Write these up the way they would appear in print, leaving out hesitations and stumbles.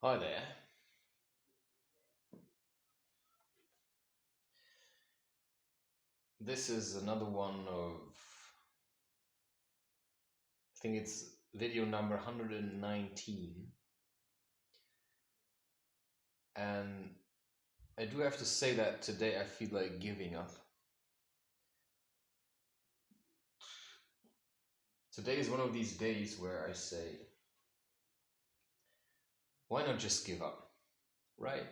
Hi there. This is another one of, I think it's video number 119. And I do have to say that today I feel like giving up. Today is one of these days where I say, why not just give up, right?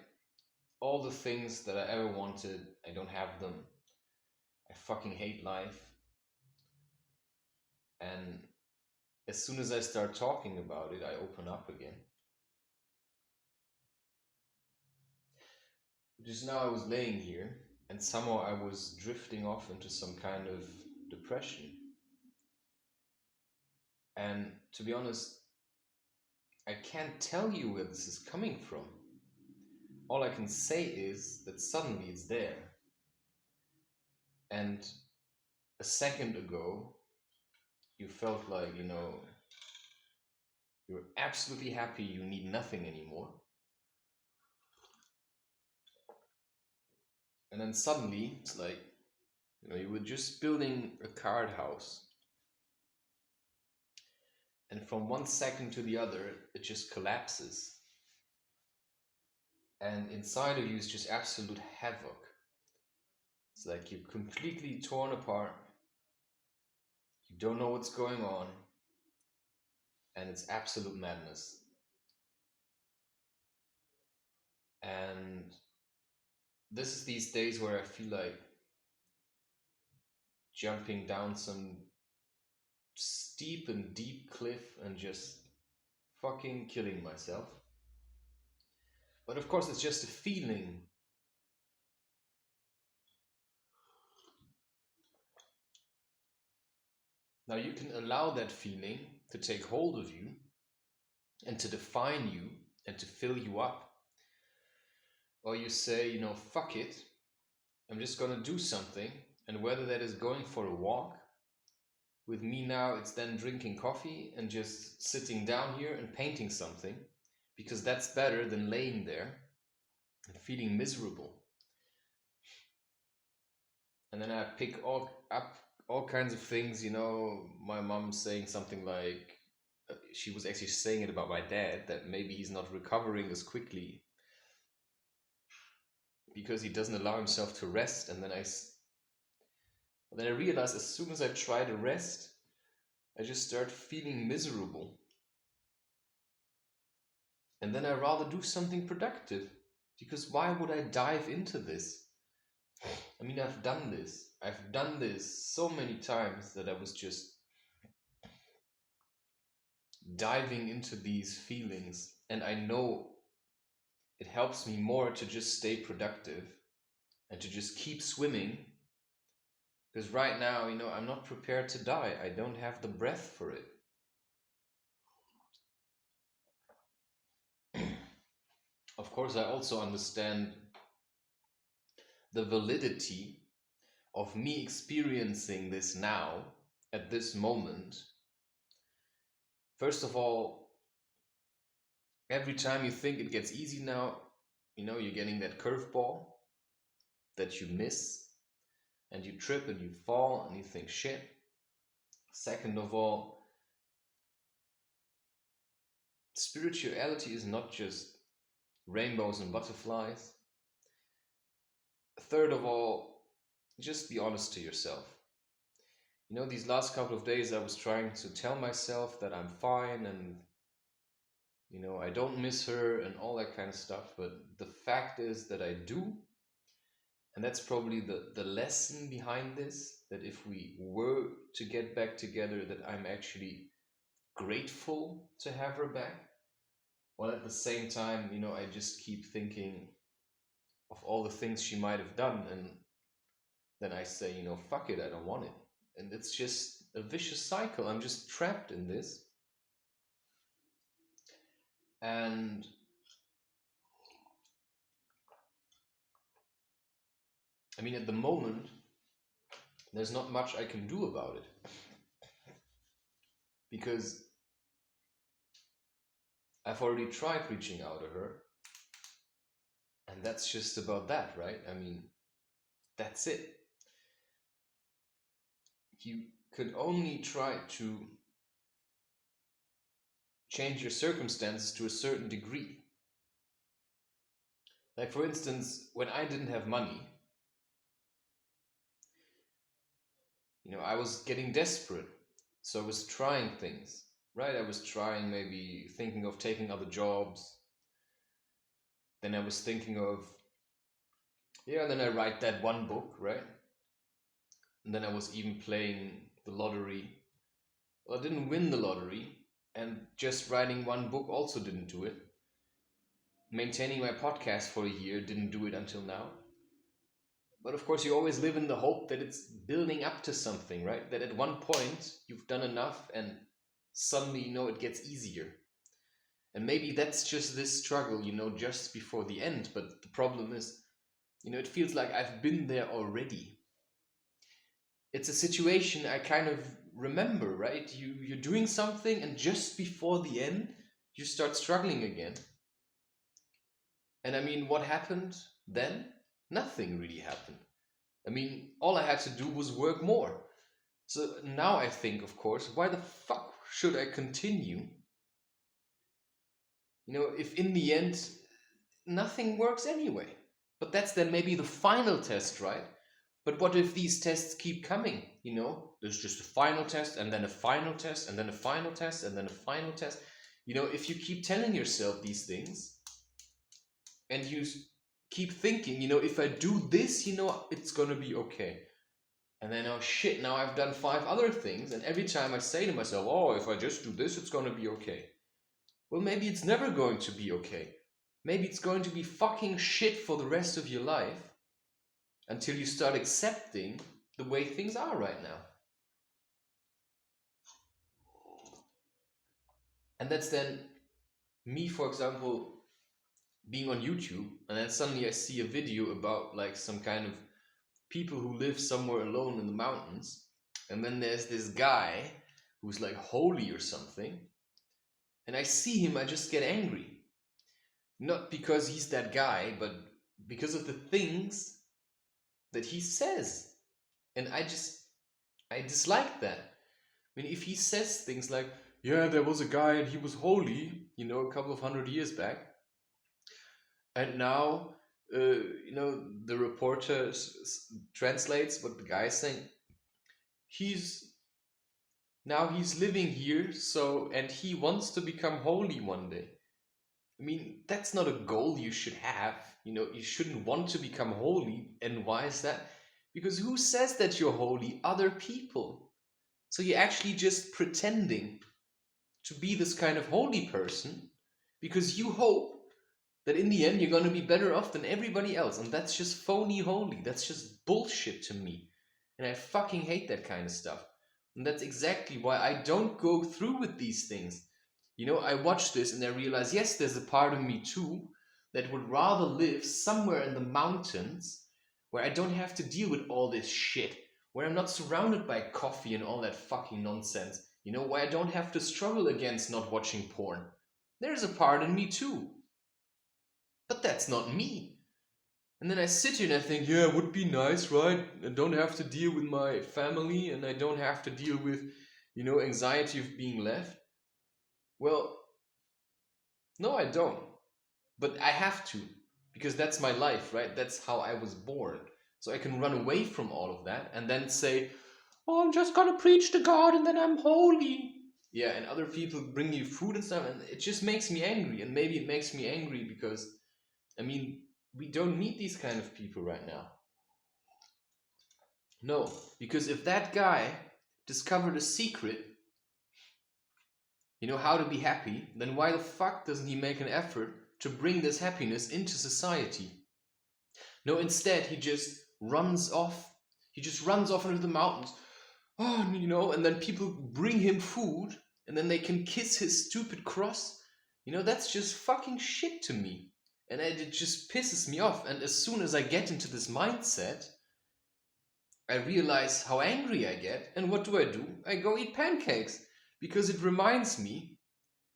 All the things that I ever wanted, I don't have them. I fucking hate life. And as soon as I start talking about it, I open up again. Just now I was laying here and somehow I was drifting off into some kind of depression. And to be honest, I can't tell you where this is coming from. All I can say is that suddenly it's there. And a second ago, you felt like, you're absolutely happy, you need nothing anymore. And then suddenly, it's like, you were just building a card house. And from one second to the other, it just collapses. And inside of you is just absolute havoc. It's like you're completely torn apart. You don't know what's going on. And it's absolute madness. And this is these days where I feel like jumping down some steep and deep cliff and just fucking killing myself. But of course, it's just a feeling. Now, you can allow that feeling to take hold of you and to define you and to fill you up. Or you say, fuck it, I'm just gonna do something. And whether that is going for a walk, with me now, it's then drinking coffee and just sitting down here and painting something, because that's better than laying there and feeling miserable. And then I pick up all kinds of things. My mom saying something like, she was actually saying it about my dad, that maybe he's not recovering as quickly because he doesn't allow himself to rest. And then I realized as soon as I try to rest, I just start feeling miserable. And then I rather do something productive, because why would I dive into this? I mean, I've done this. I've done this so many times that I was just diving into these feelings. And I know it helps me more to just stay productive and to just keep swimming. Because right now, I'm not prepared to die. I don't have the breath for it. Of course, I also understand the validity of me experiencing this now at this moment. First of all, every time you think it gets easy now, you're getting that curveball that you miss, and you trip and you fall and you think shit. Second of all, spirituality is not just rainbows and butterflies. Third of all, just be honest to yourself. These last couple of days I was trying to tell myself that I'm fine and I don't miss her and all that kind of stuff, but the fact is that I do. And that's probably the lesson behind this, that if we were to get back together, that I'm actually grateful to have her back. While at the same time, I just keep thinking of all the things she might have done. And then I say, fuck it, I don't want it. And it's just a vicious cycle. I'm just trapped in this. And I mean, at the moment, there's not much I can do about it, because I've already tried reaching out to her. And that's just about that, right? I mean, that's it. You could only try to change your circumstances to a certain degree. Like, for instance, when I didn't have money, I was getting desperate. So I was trying things, right? I was trying, maybe thinking of taking other jobs. Then I was thinking of, then I write that one book, right? And then I was even playing the lottery. Well, I didn't win the lottery, and just writing one book also didn't do it. Maintaining my podcast for a year didn't do it until now. But of course, you always live in the hope that it's building up to something, right? That at one point you've done enough and suddenly, it gets easier. And maybe that's just this struggle, just before the end. But the problem is, it feels like I've been there already. It's a situation I kind of remember, right? You're doing something, and just before the end, you start struggling again. And I mean, what happened then? Nothing really happened. I mean, all I had to do was work more. So now I think, of course, why the fuck should I continue? If in the end nothing works anyway. But that's then maybe the final test, right? But what if these tests keep coming? There's just a final test, and then a final test, and then a final test, and then a final test. If you keep telling yourself these things, and you keep thinking, if I do this, it's gonna be okay. And then, oh shit, now I've done 5 other things, and every time I say to myself, oh, if I just do this, it's gonna be okay. Well, maybe it's never going to be okay. Maybe it's going to be fucking shit for the rest of your life until you start accepting the way things are right now. And that's then me, for example, being on YouTube, and then suddenly I see a video about like some kind of people who live somewhere alone in the mountains, and then there's this guy who's like holy or something, and I see him, I just get angry. Not because he's that guy, but because of the things that he says. And I dislike that. I mean, if he says things like, yeah, there was a guy and he was holy, a couple of 100 years back, and now, the reporter translates what the guy is saying. He's living here, and he wants to become holy one day. I mean, that's not a goal you should have. You shouldn't want to become holy. And why is that? Because who says that you're holy? Other people. So you're actually just pretending to be this kind of holy person because you hope that in the end you're going to be better off than everybody else. And that's just phony holy. That's just bullshit to me. And I fucking hate that kind of stuff. And that's exactly why I don't go through with these things. I watch this and I realize, yes, there's a part of me too that would rather live somewhere in the mountains where I don't have to deal with all this shit, where I'm not surrounded by coffee and all that fucking nonsense, where I don't have to struggle against not watching porn. There's a part in me too. But that's not me. And then I sit here and I think, yeah, it would be nice, right? I don't have to deal with my family, and I don't have to deal with, anxiety of being left. Well, no, I don't. But I have to, because that's my life, right? That's how I was born. So I can run away from all of that and then say, oh, I'm just gonna preach to God and then I'm holy. Yeah, and other people bring you food and stuff, and it just makes me angry. And maybe it makes me angry because, I mean, we don't need these kind of people right now. No, because if that guy discovered a secret, how to be happy, then why the fuck doesn't he make an effort to bring this happiness into society? No, instead he just runs off. He just runs off into the mountains. Oh, and then people bring him food, and then they can kiss his stupid cross. That's just fucking shit to me. And it just pisses me off. And as soon as I get into this mindset, I realize how angry I get. And what do? I go eat pancakes. Because it reminds me,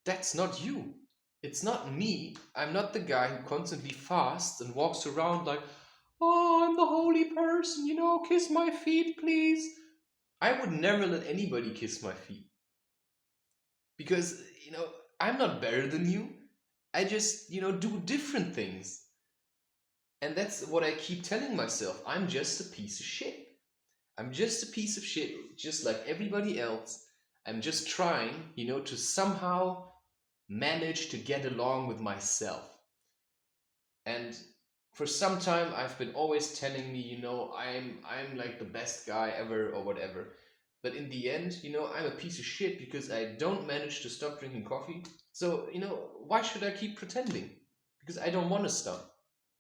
that's not you. It's not me. I'm not the guy who constantly fasts and walks around like, oh, I'm the holy person, kiss my feet, please. I would never let anybody kiss my feet because, I'm not better than you. I just, do different things. And that's what I keep telling myself. I'm just a piece of shit. I'm just a piece of shit, just like everybody else. I'm just trying, to somehow manage to get along with myself. And for some time, I've been always telling me, I'm like the best guy ever or whatever. But in the end, I'm a piece of shit because I don't manage to stop drinking coffee. So, why should I keep pretending? Because I don't want to stop.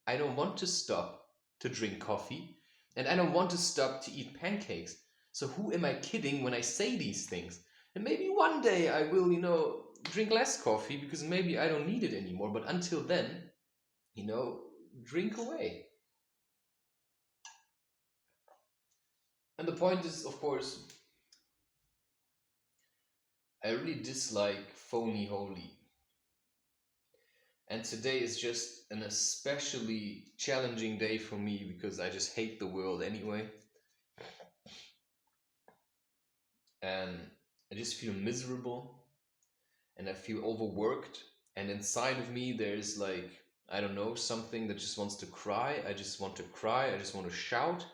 I don't want to stop to drink coffee, and I don't want to stop to eat pancakes. So who am I kidding when I say these things? And maybe one day I will, drink less coffee because maybe I don't need it anymore. But until then, you know, drink away. And the point is, of course, I really dislike phony holy. And today is just an especially challenging day for me because I just hate the world anyway. And I just feel miserable and I feel overworked. And inside of me, there's like, I don't know, something that just wants to cry. I just want to cry. I just want to shout.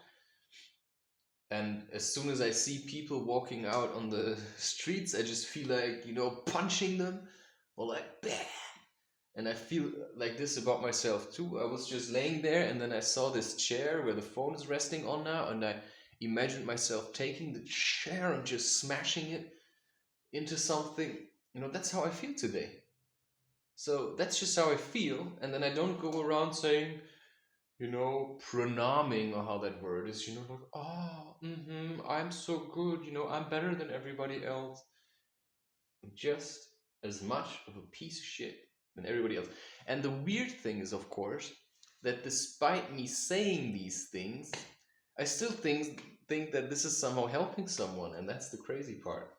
And as soon as I see people walking out on the streets, I just feel like, punching them or like, bah! And I feel like this about myself too. I was just laying there and then I saw this chair where the phone is resting on now, and I imagined myself taking the chair and just smashing it into something. That's how I feel today. So that's just how I feel. And then I don't go around saying, pronaming or how that word is, like, oh, I'm so good, I'm better than everybody else. I'm just as much of a piece of shit than everybody else. And the weird thing is, of course, that despite me saying these things, I still think that this is somehow helping someone, and that's the crazy part.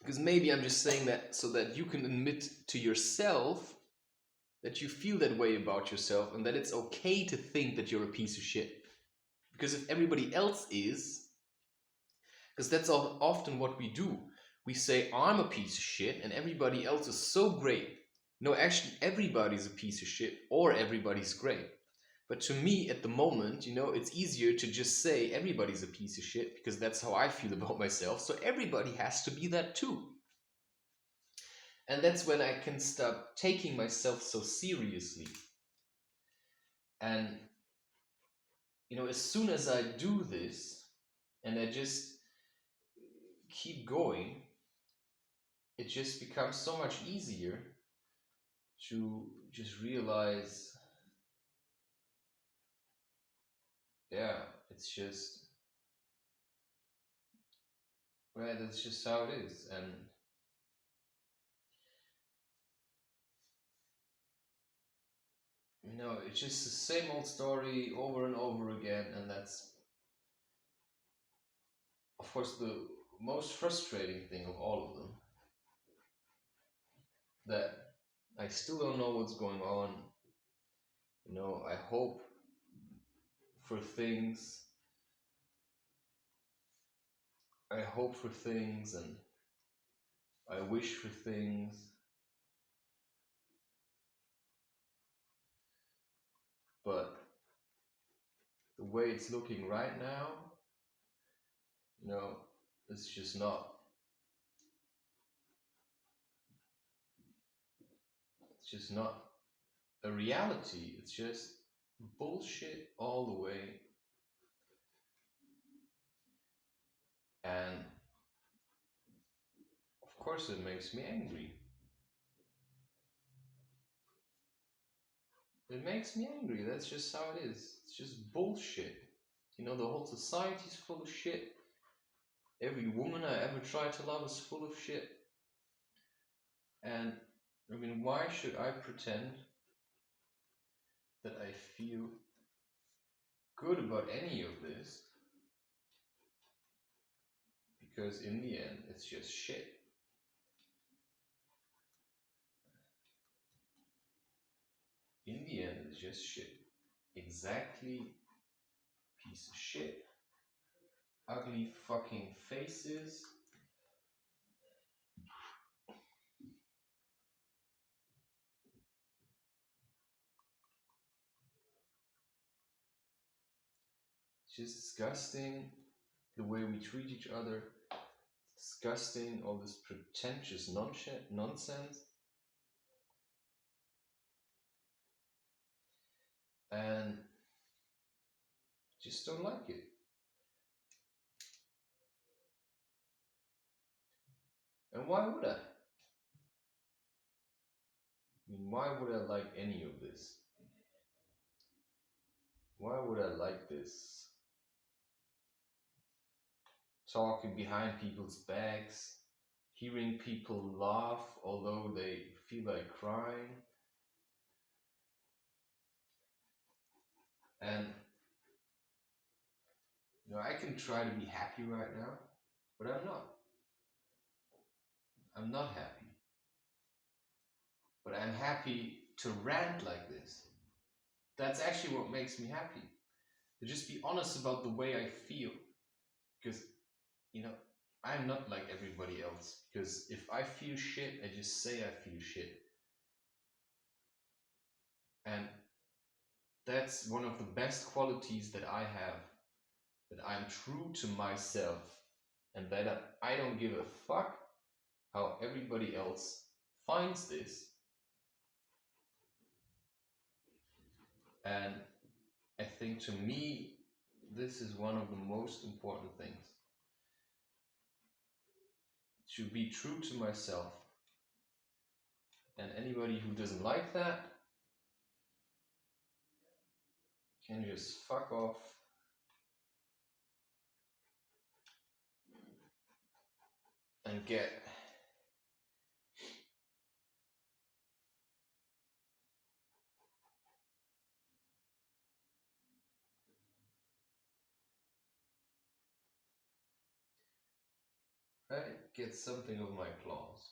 Because maybe I'm just saying that so that you can admit to yourself that you feel that way about yourself and that it's okay to think that you're a piece of shit. Because if everybody else is, because that's often what we do. We say, I'm a piece of shit and everybody else is so great. No, actually, everybody's a piece of shit or everybody's great. But to me, at the moment, it's easier to just say everybody's a piece of shit because that's how I feel about myself. So everybody has to be that too. And that's when I can stop taking myself so seriously. And, as soon as I do this and I just keep going, it just becomes so much easier to just realize, yeah, it's just, well, that's just how it is. And, it's just the same old story over and over again. And that's, of course, the most frustrating thing of all of them, that I still don't know what's going on. I hope for things. I hope for things and I wish for things. But the way it's looking right now, it's just not. It's just not a reality. It's just bullshit all the way. And of course, it makes me angry. It makes me angry. That's just how it is. It's just bullshit. The whole society's full of shit. Every woman I ever tried to love is full of shit. And why should I pretend that I feel good about any of this? Because in the end, it's just shit. in the end, it's just shit. Exactly, piece of shit. Ugly fucking faces. It's just disgusting the way we treat each other. It's disgusting, all this pretentious nonsense. And just don't like it. And why would I? I mean, why would I like any of this? Why would I like this? Talking behind people's backs, hearing people laugh although they feel like crying. And I can try to be happy right now, but I'm not. I'm not happy. But I'm happy to rant like this. That's actually what makes me happy. To just be honest about the way I feel. Because, I'm not like everybody else. Because if I feel shit, I just say I feel shit. And that's one of the best qualities that I have. That I'm true to myself. And that I don't give a fuck how everybody else finds this. And I think to me, this is one of the most important things. To be true to myself. And anybody who doesn't like that can just fuck off and get something of my claws.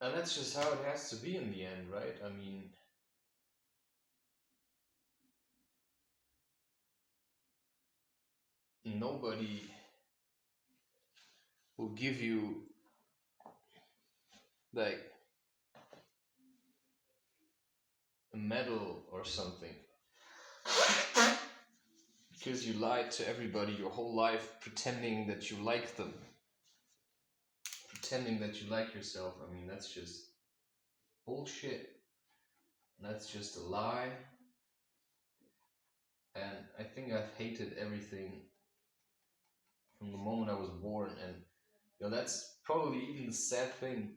And that's just how it has to be in the end, right? I mean, nobody will give you like a medal or something because you lied to everybody your whole life pretending that you like them, pretending that you like yourself. I mean, that's just bullshit. That's just a lie. And I think I've hated everything from the moment I was born. And that's probably even the sad thing,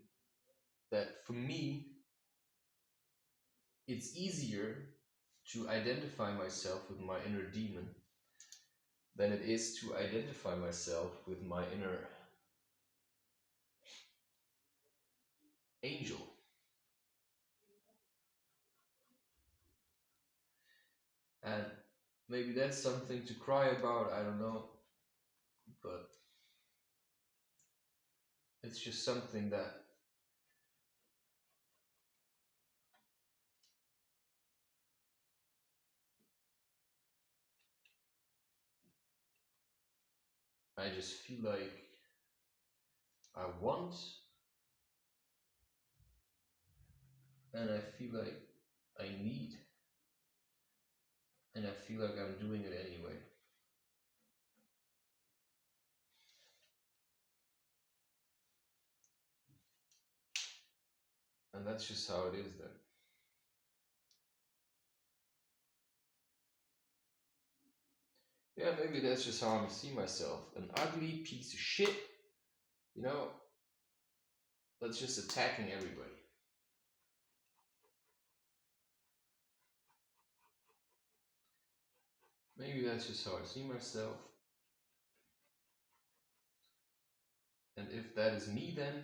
that for me it's easier to identify myself with my inner demon than it is to identify myself with my inner angel. And maybe that's something to cry about, I don't know. But it's just something that I just feel like I want, and I feel like I need, and I feel like I'm doing it anyway. And that's just how it is then. Yeah, maybe that's just how I see myself. An ugly piece of shit, you know, that's just attacking everybody. Maybe that's just how I see myself. And if that is me, then,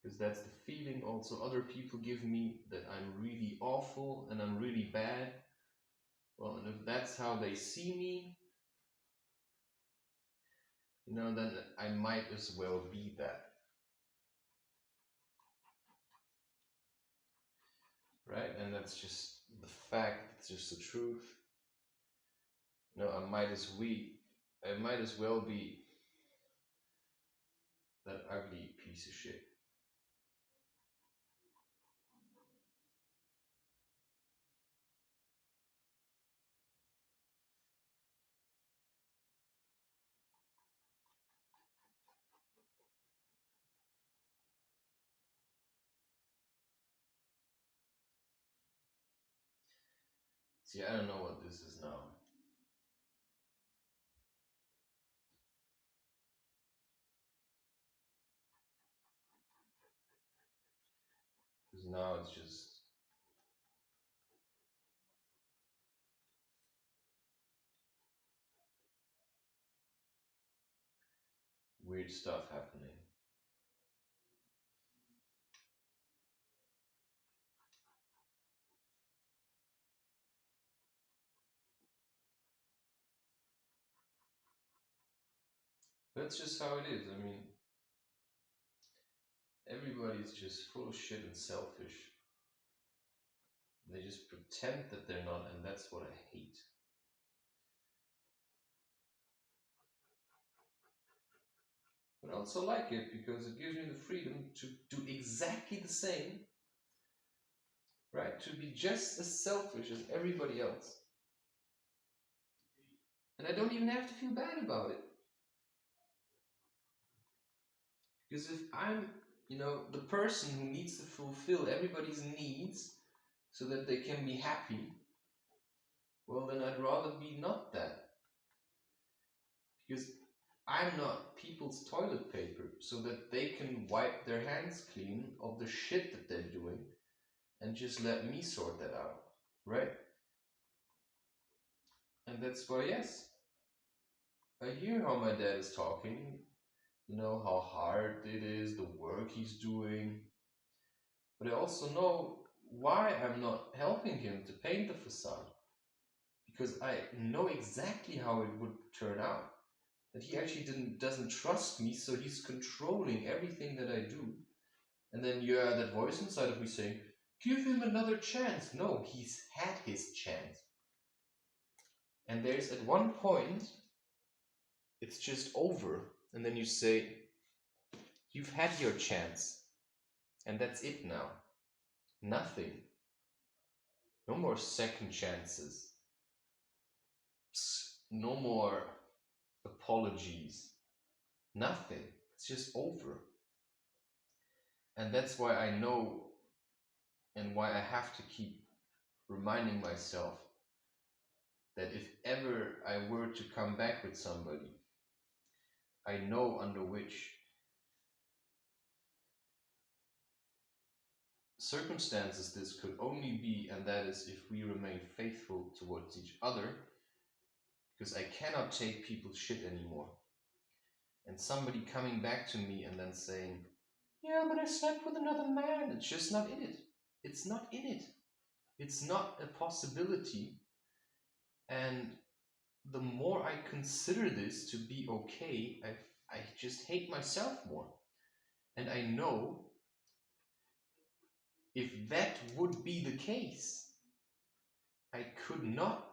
because that's the feeling also other people give me, that I'm really awful and I'm really bad. Well, and if that's how they see me, you know, then I might as well be that. Right? And that's just the fact, it's just the truth. You know, I might as well be that ugly piece of shit. See, I don't know what this is now. Because now it's just weird stuff happening. That's just how it is. I mean, everybody's just full of shit and selfish. They just pretend that they're not, and that's what I hate. But I also like it because it gives me the freedom to do exactly the same, right? To be just as selfish as everybody else. And I don't even have to feel bad about it. Because if I'm, you know, the person who needs to fulfill everybody's needs so that they can be happy, well, then I'd rather be not that. Because I'm not people's toilet paper so that they can wipe their hands clean of the shit that they're doing and just let me sort that out, right? And that's why, yes, I hear how my dad is talking, you know, how hard it is, the work he's doing. But I also know why I'm not helping him to paint the facade. Because I know exactly how it would turn out. That he actually doesn't trust me, so he's controlling everything that I do. And then you have that voice inside of me saying, give him another chance. No, he's had his chance. And there's at one point, it's just over. And then you say, you've had your chance. And that's it now. Nothing. No more second chances. No more apologies. Nothing. It's just over. And that's why I know and why I have to keep reminding myself that if ever I were to come back with somebody, I know under which circumstances this could only be, and that is if we remain faithful towards each other, because I cannot take people's shit anymore. And somebody coming back to me and then saying, yeah, but I slept with another man. It's just not in it. It's not in it. It's not a possibility. And the more I consider this to be okay, I just hate myself more. And I know if that would be the case, I could not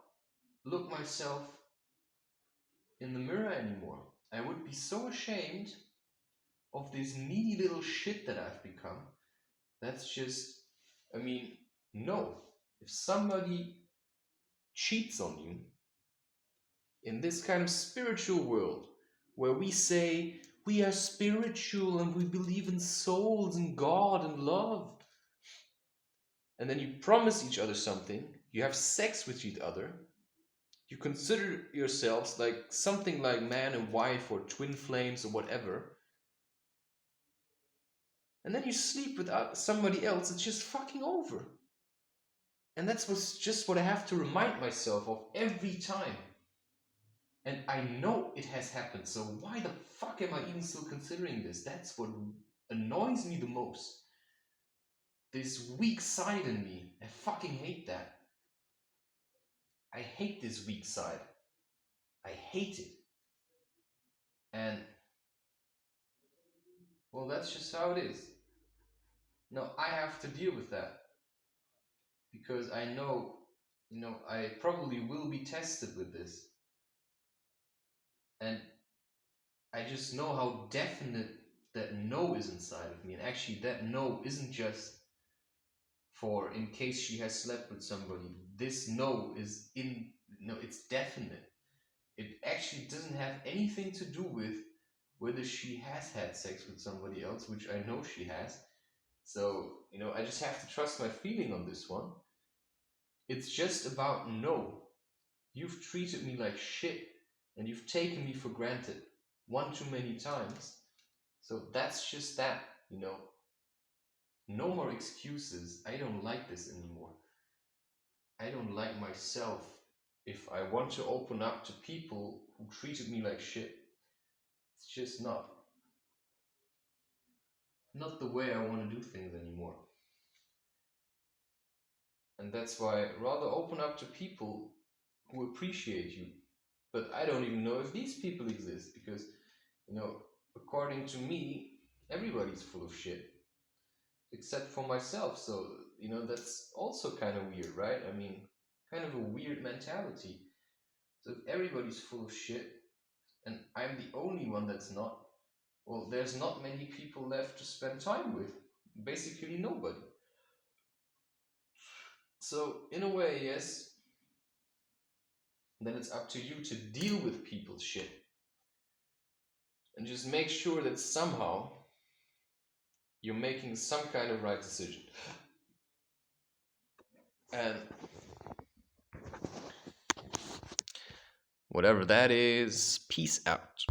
look myself in the mirror anymore. I would be so ashamed of this needy little shit that I've become. That's just, I mean, no. If somebody cheats on you in this kind of spiritual world where we say we are spiritual and we believe in souls and God and love. And then you promise each other something, you have sex with each other, you consider yourselves like something like man and wife or twin flames or whatever, and then you sleep with somebody else, it's just fucking over. And that's just what I have to remind myself of every time. And I know it has happened, so why the fuck am I even still considering this? That's what annoys me the most. This weak side in me. I fucking hate that. I hate this weak side. I hate it. And, well, that's just how it is. No, I have to deal with that. Because I know, I probably will be tested with this. And I just know how definite that no is inside of me. And actually, that no isn't just for in case she has slept with somebody. This no is it's definite. It actually doesn't have anything to do with whether she has had sex with somebody else, which I know she has. So, I just have to trust my feeling on this one. It's just about no. You've treated me like shit and you've taken me for granted one too many times. So that's just that. No more excuses. I don't like this anymore. I don't like myself if I want to open up to people who treated me like shit. It's just not the way I want to do things anymore. And that's why I rather open up to people who appreciate you. But I don't even know if these people exist because, according to me, everybody's full of shit except for myself. So, that's also kind of weird, right? I mean, kind of a weird mentality. So if everybody's full of shit and I'm the only one that's not, well, there's not many people left to spend time with. Basically, nobody. So, in a way, yes, then it's up to you to deal with people's shit and just make sure that somehow you're making some kind of right decision. And whatever that is, peace out.